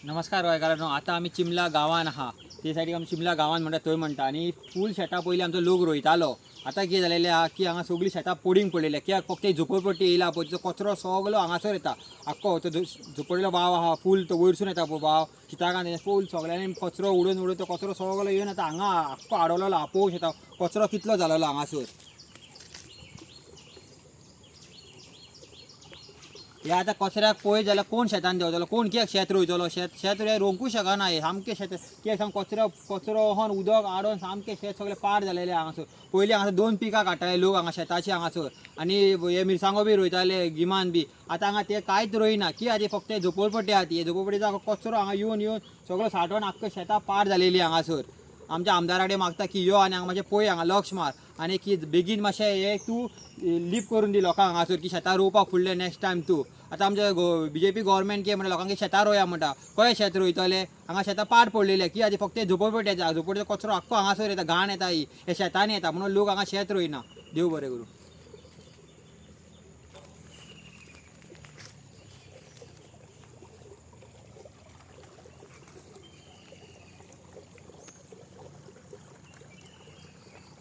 नमस्कार गोंयकारांनो, आता आम्ही चिमला गांवान आहा. त्यासाठी आमी चिमला गांवान म्हणटा थंय म्हणटा. आणि फूल शेतां पयलीं आमचो लोक रोयतालो. आता कितें जालेलें आहा की हांगा सगळीं शेतां पडींग पडलेले. कित्याक फक्त एक झोपडपट्टी येयला पळय, तिचो कचरो सगळो हांगासर येता. आख्खो तो झोपडलेलो भाव आहा फूल तो वयरसून येता पळय भाव शिताकान फूल सगळ्यांनी कचरो उडोवन उडोवन तो कचरो सगळो येवन आतां हांगा आख्खो आडवलेलो आहा. पळोवंक शकता कचरो कितलो जालेलो हांगासर. हे आता कचऱ्याक पळय जाल्यार कोण शेतान देंवतलो, कोण कित्याक शेत रोयतलो. शेत रोवंकूच शकना हे सामकें शेत. कित्याक सांग कचरो व्होन उदक आडोवन सामकें शेत सगळें पाड जालेलें हांगासर. पयलीं हांगासर 2 पिकां काडटाले लोक हांगा शेताची हांगासर. आनी हे मिरसांगो बी रोयताले गिमान बी. आतां हांगा ते कांयच रोयना. कित्याक फक्त झोपडपट्टी आहा ती झोपडपट्टीचो कचरो हांगा येवन येवन सगळो साठोवन आख्खो शेतां पाड जालेली हांगासर. आमच्या आमदारा कडेन मागता की यो आनी हांगा मातशें पळय, हांगा लक्ष मार आनी की बेगीन मातशें हे तूं लिप करून दी लोकांक हांगासर की शेतां रोवपाक फुडलें नेक्स्ट टायम तूं. आतां आमचे BJP गव्हर्मेंट कितें म्हणटा लोकांक शेतां रोया म्हणटा. खंय शेत रोयतले हांगा शेतां पाड पडलेले. कित्याक फक्त झोपडपट्टी येता. झोपडीचो कचरो आख्खो हांगासर येता, घाण येता ही हे शेतांनी येता म्हणून लोक हांगा शेत रोयना. देव बरें करूं.